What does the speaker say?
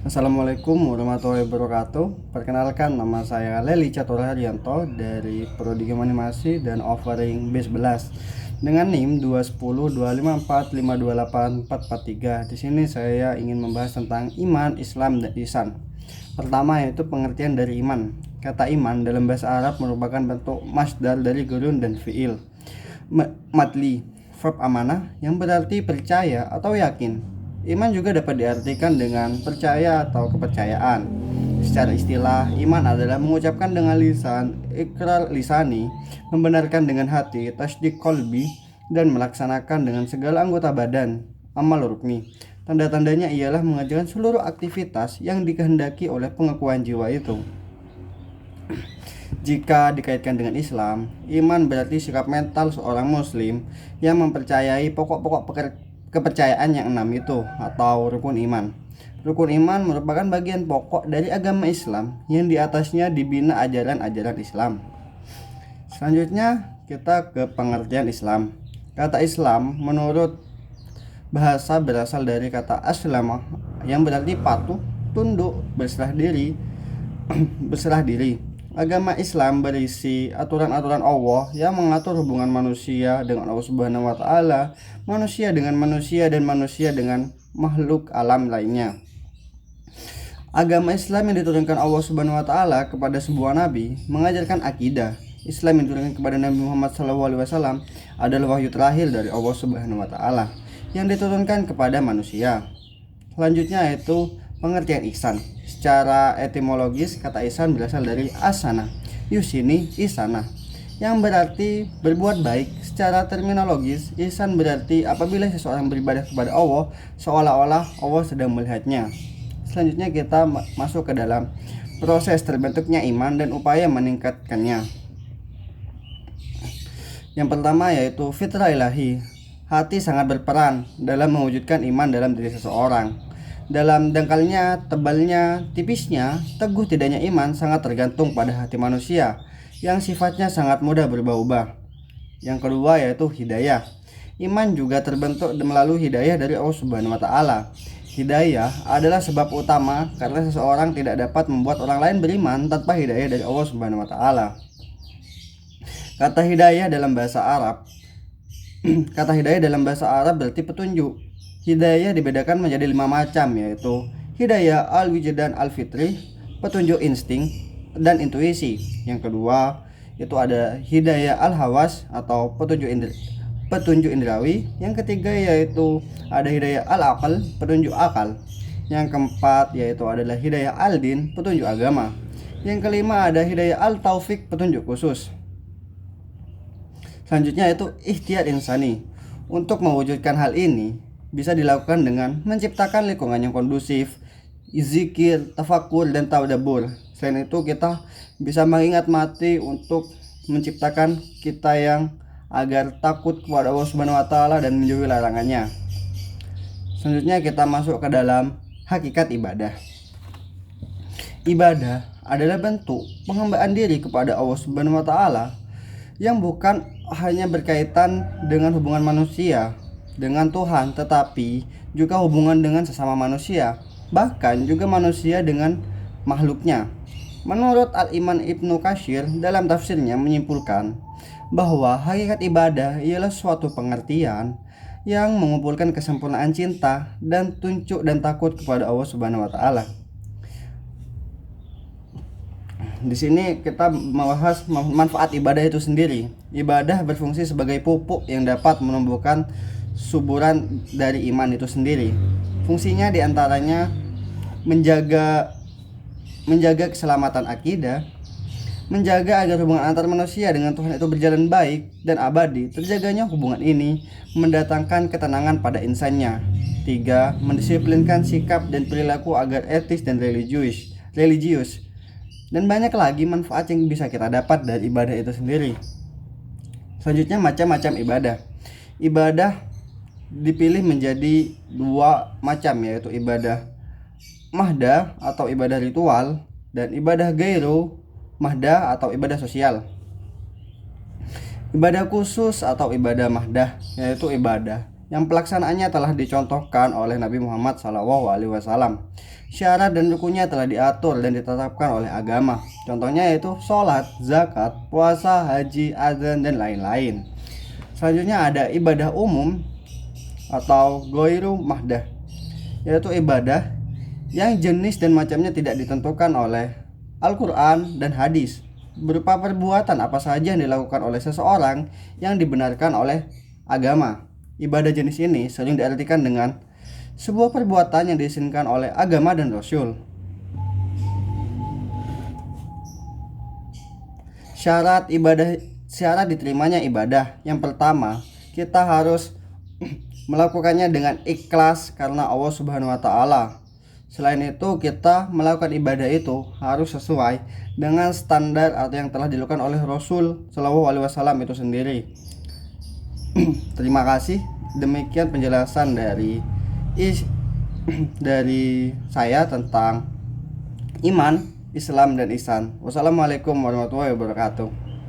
Assalamualaikum warahmatullahi wabarakatuh. Perkenalkan, nama saya Leli Catur Haryanto dari Prodi Game Animasi dan Offering B11 dengan NIM 2102545284443. Di sini saya ingin membahas tentang iman, Islam, dan ihsan. Pertama yaitu pengertian dari iman. Kata iman dalam bahasa Arab merupakan bentuk masdar dari gurun dan fiil. Madli, verb amanah yang berarti percaya atau yakin. Iman juga dapat diartikan dengan percaya atau kepercayaan. Secara istilah, iman adalah mengucapkan dengan lisan, ikrar lisani, membenarkan dengan hati, tasdik kolbi, dan melaksanakan dengan segala anggota badan, amal rukni. Tanda-tandanya ialah mengerjakan seluruh aktivitas yang dikehendaki oleh pengakuan jiwa itu. Jika dikaitkan dengan Islam, iman berarti sikap mental seorang muslim yang mempercayai pokok-pokok kepercayaan yang 6 itu atau rukun iman. Rukun iman merupakan bagian pokok dari agama Islam yang di atasnya dibina ajaran-ajaran Islam. Selanjutnya kita ke pengertian Islam. Kata Islam menurut bahasa berasal dari kata aslama yang berarti patuh, tunduk, berserah diri, berserah diri. Agama Islam berisi aturan-aturan Allah yang mengatur hubungan manusia dengan Allah Subhanahu wa taala, manusia dengan manusia, dan manusia dengan makhluk alam lainnya. Agama Islam yang diturunkan Allah Subhanahu wa taala kepada sebuah nabi mengajarkan akidah. Islam yang diturunkan kepada Nabi Muhammad SAW adalah wahyu terakhir dari Allah Subhanahu wa taala yang diturunkan kepada manusia. Selanjutnya yaitu pengertian ihsan. Secara etimologis, kata ihsan berasal dari asana, yusini, isana, yang berarti berbuat baik. Secara terminologis, ihsan berarti apabila seseorang beribadah kepada Allah seolah-olah Allah sedang melihatnya. Selanjutnya kita masuk ke dalam proses terbentuknya iman dan upaya meningkatkannya. Yang pertama yaitu fitrah ilahi. Hati sangat berperan dalam mewujudkan iman dalam diri seseorang. Dalam dangkalnya, tebalnya, tipisnya, teguh tidaknya iman sangat tergantung pada hati manusia yang sifatnya sangat mudah berubah-ubah. Yang kedua yaitu hidayah. Iman juga terbentuk melalui hidayah dari Allah Subhanahu wa taala. Hidayah adalah sebab utama karena seseorang tidak dapat membuat orang lain beriman tanpa hidayah dari Allah Subhanahu wa taala. Kata hidayah dalam bahasa Arab Kata hidayah dalam bahasa Arab berarti petunjuk. Hidayah dibedakan menjadi 5 macam, yaitu hidayah al-wijdan al-fitri, petunjuk insting dan intuisi. Yang kedua itu ada hidayah al-hawas atau petunjuk indrawi. Yang ketiga yaitu ada hidayah al-aqal, petunjuk akal. Yang keempat yaitu adalah hidayah al-din, petunjuk agama. Yang kelima ada hidayah al-taufik, petunjuk khusus. Selanjutnya yaitu ikhtiyar insani. Untuk mewujudkan hal ini bisa dilakukan dengan menciptakan lingkungan yang kondusif, zikir, tafakur, dan tadabbur. Selain itu kita bisa mengingat mati untuk menciptakan kita yang agar takut kepada Allah Subhanahu wa taala dan menjauhi larangannya. Selanjutnya kita masuk ke dalam hakikat ibadah. Ibadah adalah bentuk penghambaan diri kepada Allah Subhanahu wa taala yang bukan hanya berkaitan dengan hubungan manusia dengan Tuhan, tetapi juga hubungan dengan sesama manusia, bahkan juga manusia dengan makhluknya. Menurut Al-Iman Ibnu Katsir dalam tafsirnya menyimpulkan bahwa hakikat ibadah ialah suatu pengertian yang mengumpulkan kesempurnaan cinta dan tunjuk dan takut kepada Allah Subhanahu wa taala. Di sini kita membahas manfaat ibadah itu sendiri. Ibadah berfungsi sebagai pupuk yang dapat menumbuhkan suburan dari iman itu sendiri. Fungsinya diantaranya menjaga keselamatan akidah, menjaga agar hubungan antar manusia dengan Tuhan itu berjalan baik dan abadi. Terjaganya hubungan ini mendatangkan ketenangan pada insannya. 3. Mendisiplinkan sikap dan perilaku agar etis dan religius. Dan banyak lagi manfaat yang bisa kita dapat dari ibadah itu sendiri. Selanjutnya macam-macam ibadah. Ibadah dipilih menjadi 2 macam, yaitu ibadah mahdah atau ibadah ritual dan ibadah gairu mahdah atau ibadah sosial. Ibadah khusus atau ibadah mahdah yaitu ibadah yang pelaksanaannya telah dicontohkan oleh Nabi Muhammad SAW. Syarat dan rukunnya telah diatur dan ditetapkan oleh agama. Contohnya yaitu sholat, zakat, puasa, haji, azan, dan lain-lain. Selanjutnya ada ibadah umum atau goiru mahdah, yaitu ibadah yang jenis dan macamnya tidak ditentukan oleh Al-Quran dan hadis, berupa perbuatan apa saja yang dilakukan oleh seseorang yang dibenarkan oleh agama. Ibadah jenis ini sering diartikan dengan sebuah perbuatan yang diizinkan oleh agama dan Rasul. Syarat diterimanya ibadah. Yang pertama, kita harus melakukannya dengan ikhlas karena Allah Subhanahu wa taala. Selain itu, kita melakukan ibadah itu harus sesuai dengan standar atau yang telah dilakukan oleh Rasul Shallallahu alaihi wasallam itu sendiri. Terima kasih. Demikian penjelasan dari saya tentang iman, Islam, dan ihsan. Wassalamualaikum warahmatullahi wabarakatuh.